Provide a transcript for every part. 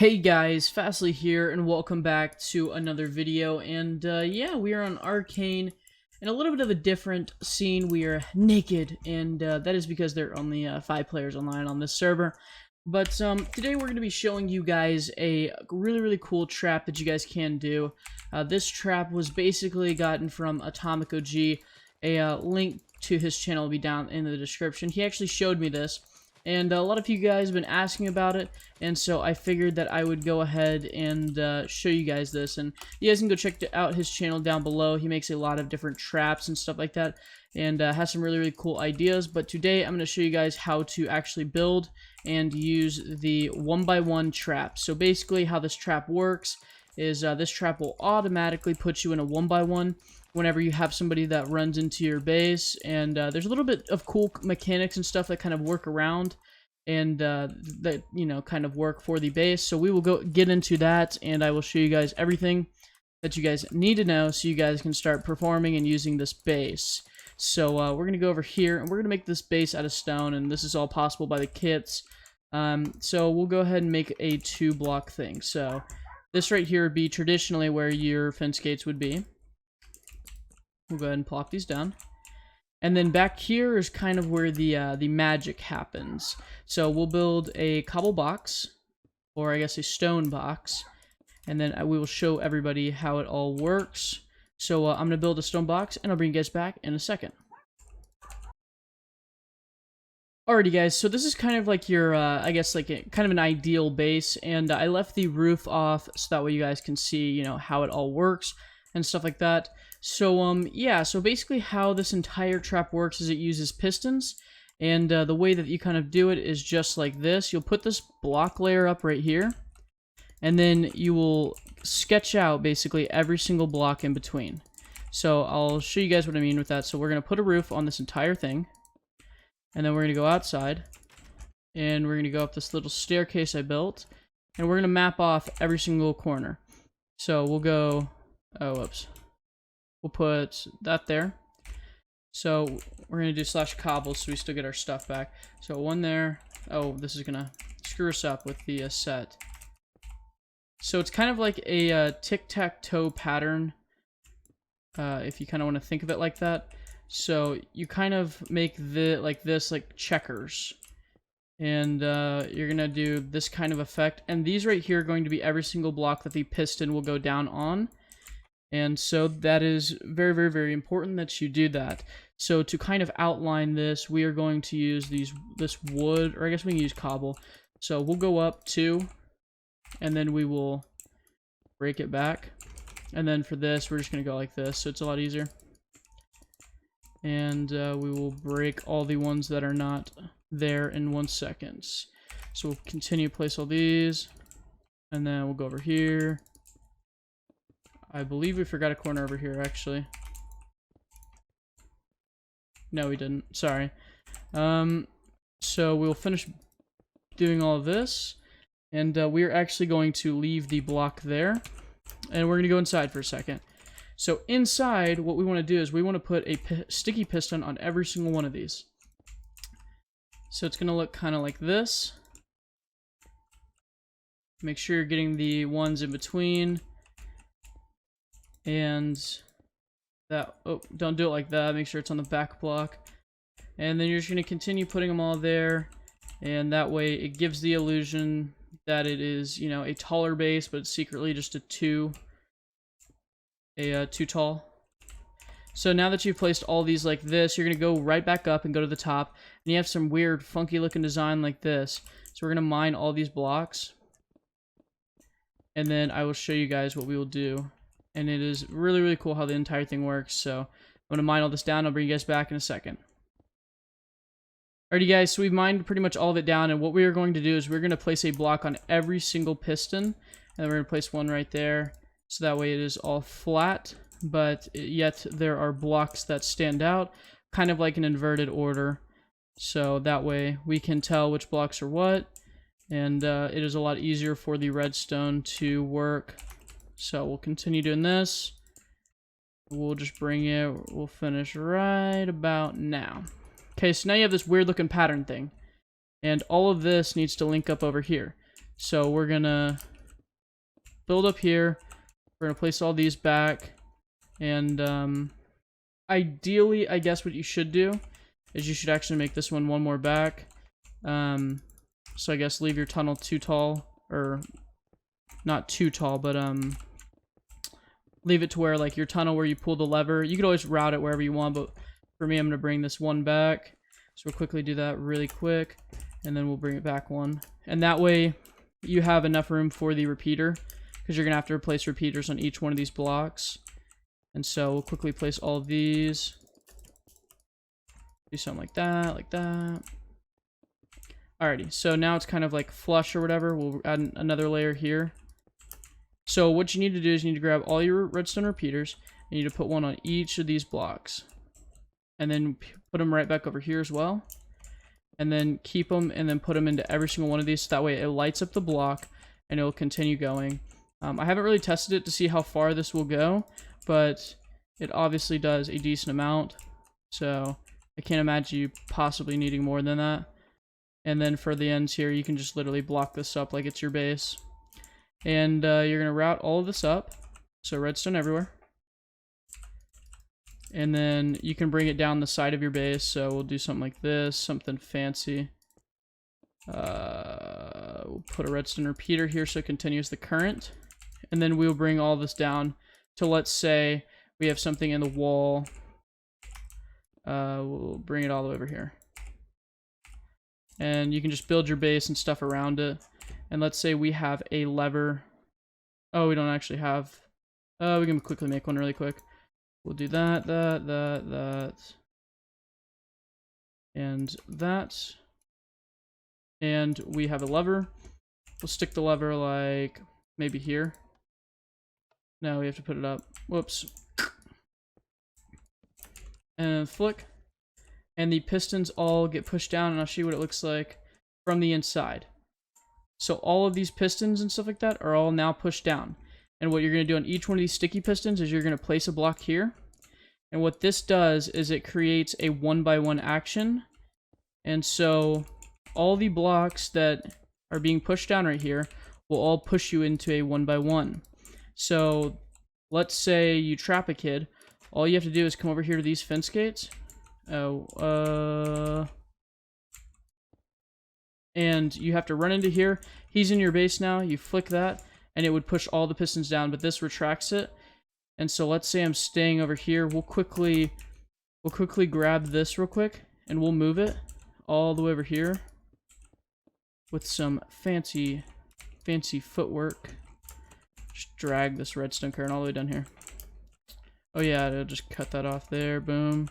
Hey guys, Fastly here, and welcome back to another video. And yeah, we are on Arcane in a little bit of a different scene. We are naked, and that is because there are only 5 players online on this server. But today we're going to be showing you guys a really cool trap that you guys can do. This trap was basically gotten from Atomic OG. A link to his channel will be down in the description. He actually showed me this. And a lot of you guys have been asking about it, and so I figured that I would go ahead and show you guys this. And you guys can go check out his channel down below. He makes a lot of different traps and stuff like that, and has some really cool ideas. But today I'm going to show you guys how to actually build and use the 1x1 trap. So basically how this trap works is this trap will automatically put you in a 1x1 whenever you have somebody that runs into your base, and there's a little bit of cool mechanics and stuff that kind of work around and that, you know, kind of work for the base. So we will get into that, and I will show you guys everything that you guys need to know so you guys can start performing and using this base. So we're going to go over here, and we're going to make this base out of stone, and this is all possible by the kits. So we'll go ahead and make a 2-block thing. So this right here would be traditionally where your fence gates would be. We'll go ahead and plop these down. And then back here is kind of where the magic happens. So we'll build a cobble box, or I guess a stone box, and then we will show everybody how it all works. So I'm going to build a stone box, and I'll bring you guys back in a second. Alrighty guys, so this is kind of like your, I guess like kind of an ideal base, and I left the roof off so that way you guys can see, you know, how it all works and stuff like that. So, yeah, so basically how this entire trap works is it uses pistons, and the way that you kind of do it is just like this. You'll put this block layer up right here, and then you will sketch out basically every single block in between. So I'll show you guys what I mean with that. So we're going to put a roof on this entire thing, and then we're going to go outside, and we're going to go up this little staircase I built, and we're going to map off every single corner. So we'll go, oh, whoops. We'll put that there. So we're going to do /cobble so we still get our stuff back. So one there. Oh, this is going to screw us up with the set. So it's kind of like a tic-tac-toe pattern, if you kind of want to think of it like that. So you kind of make like checkers. And you're going to do this kind of effect. And these right here are going to be every single block that the piston will go down on. And so that is very important that you do that. So to kind of outline this, we are going to use this wood, or I guess we can use cobble. So we'll go up 2, and then we will break it back. And then for this, we're just going to go like this, so it's a lot easier. And we will break all the ones that are not there in 1 second. So we'll continue to place all these, and then we'll go over here. I believe we forgot a corner over here, actually. No, we didn't. Sorry. So we'll finish doing all of this, and we're actually going to leave the block there, and we're going to go inside for a second. So inside, what we want to do is we want to put a sticky piston on every single one of these. So it's going to look kind of like this. Make sure you're getting the ones in between. And that, oh, don't do it like that. Make sure it's on the back block. And then you're just going to continue putting them all there. And that way it gives the illusion that it is, you know, a taller base, but it's secretly just a 2 tall. So now that you've placed all these like this, you're going to go right back up and go to the top. And you have some weird, funky looking design like this. So we're going to mine all these blocks. And then I will show you guys what we will do. And it is really cool how the entire thing works. So I'm going to mine all this down. I'll bring you guys back in a second. Alrighty guys, so we've mined pretty much all of it down. And what we are going to do is we're going to place a block on every single piston. And then we're going to place one right there. So that way it is all flat. But yet there are blocks that stand out. Kind of like an inverted order. So that way we can tell which blocks are what. And it is a lot easier for the redstone to work. So we'll continue doing this. We'll just bring it. We'll finish right about now. Okay, so now you have this weird looking pattern thing. And all of this needs to link up over here. So we're gonna build up here. We're going to place all these back. And ideally, I guess what you should do is you should actually make this one more back. So I guess leave your tunnel too tall, or not too tall, but leave it to where like your tunnel where you pull the lever. You could always route it wherever you want, but for me, I'm going to bring this one back. So we'll quickly do that really quick, and then we'll bring it back one. And that way, you have enough room for the repeater, because you're going to have to replace repeaters on each one of these blocks. And so we'll quickly place all of these. Do something like that, like that. Alrighty, so now it's kind of like flush or whatever. We'll add another layer here. So what you need to do is you need to grab all your redstone repeaters, and you need to put one on each of these blocks. And then put them right back over here as well. And then keep them, and then put them into every single one of these, so that way it lights up the block, and it will continue going. I haven't really tested it to see how far this will go, but it obviously does a decent amount. So I can't imagine you possibly needing more than that. And then for the ends here, you can just literally block this up like it's your base. And you're going to route all of this up. So redstone everywhere. And then you can bring it down the side of your base. So we'll do something like this, something fancy. We'll put a redstone repeater here so it continues the current. And then we'll bring all this down to, let's say, we have something in the wall. We'll bring it all the way over here. And you can just build your base and stuff around it. And let's say we have a lever. Oh, we don't actually have... we can quickly make one really quick. We'll do that, that. And that. And we have a lever. We'll stick the lever like maybe here. No, we have to put it up. Whoops. And flick. And the pistons all get pushed down, and I'll show you what it looks like from the inside. So all of these pistons and stuff like that are all now pushed down. And what you're going to do on each one of these sticky pistons is you're going to place a block here. And what this does is it creates a 1x1 action. And so all the blocks that are being pushed down right here will all push you into a 1x1. So let's say you trap a kid. All you have to do is come over here to these fence gates. And you have to run into here. He's in your base now. You flick that, and it would push all the pistons down, but this retracts it. And so let's say I'm staying over here. We'll quickly grab this real quick, and we'll move it all the way over here with some fancy footwork. Just drag this redstone current all the way down here. Oh yeah, it'll just cut that off there. Boom.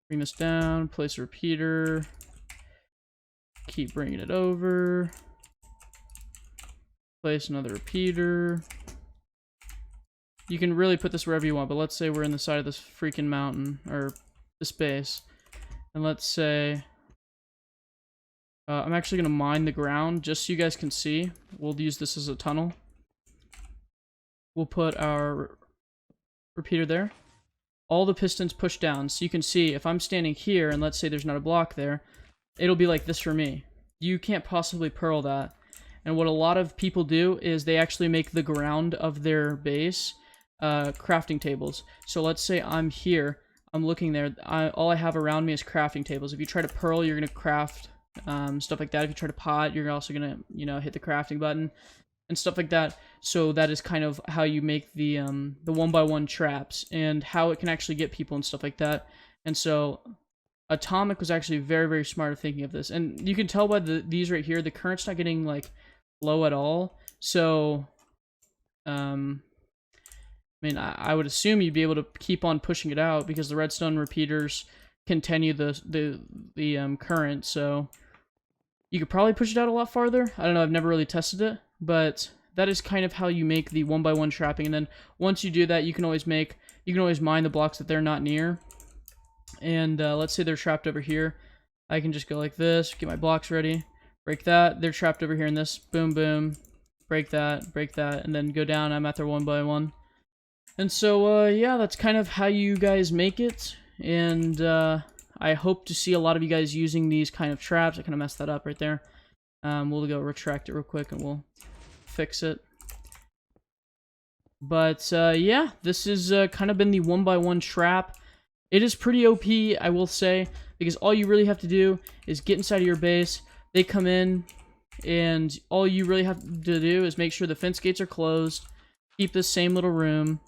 Bring this down, place a repeater, keep bringing it over, place another repeater. You can really put this wherever you want, but let's say we're in the side of this freaking mountain, or this base, and let's say, I'm actually going to mine the ground, just so you guys can see. We'll use this as a tunnel. We'll put our repeater there. All the pistons push down, so you can see if I'm standing here and let's say there's not a block there, it'll be like this for me. You can't possibly pearl that. And what a lot of people do is they actually make the ground of their base crafting tables. So let's say I'm here, I'm looking there, all I have around me is crafting tables. If you try to pearl, you're going to craft stuff like that. If you try to pot, you're also going to, you know, hit the crafting button and stuff like that. So that is kind of how you make the 1x1 traps and how it can actually get people and stuff like that. And so Atomic was actually very smart of thinking of this. And you can tell by these right here, the current's not getting like low at all. So I mean, I would assume you'd be able to keep on pushing it out because the redstone repeaters continue the current. So you could probably push it out a lot farther. I don't know, I've never really tested it. But that is kind of how you make the 1x1 trapping. And then once you do that, you can always mine the blocks that they're not near. And let's say they're trapped over here. I can just go like this, get my blocks ready, break that. They're trapped over here in this. Boom, boom. Break that, and then go down. I'm at their 1x1. And so, yeah, that's kind of how you guys make it. And I hope to see a lot of you guys using these kind of traps. I kind of messed that up right there. We'll go retract it real quick and we'll fix it. But yeah, this has kind of been the 1x1 trap. It is pretty OP, I will say, because all you really have to do is get inside of your base. They come in, and all you really have to do is make sure the fence gates are closed, keep this same little room,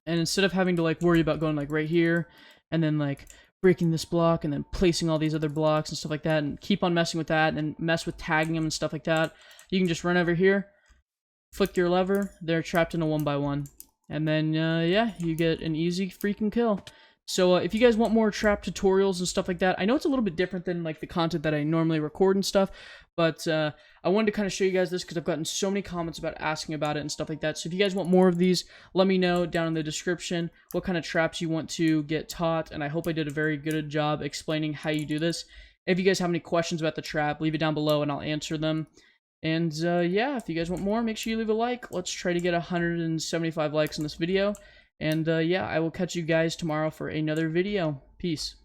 and instead of having to like worry about going like right here, and then like breaking this block, and then placing all these other blocks and stuff like that, and keep on messing with that, and mess with tagging them and stuff like that, you can just run over here, flick your lever, they're trapped in a 1x1. And then, yeah, you get an easy freaking kill. So, if you guys want more trap tutorials and stuff like that, I know it's a little bit different than, like, the content that I normally record and stuff, but, I wanted to kind of show you guys this because I've gotten so many comments about asking about it and stuff like that. So, if you guys want more of these, let me know down in the description what kind of traps you want to get taught, and I hope I did a very good job explaining how you do this. If you guys have any questions about the trap, leave it down below and I'll answer them. And, yeah, if you guys want more, make sure you leave a like. Let's try to get 175 likes on this video. And, yeah, I will catch you guys tomorrow for another video. Peace.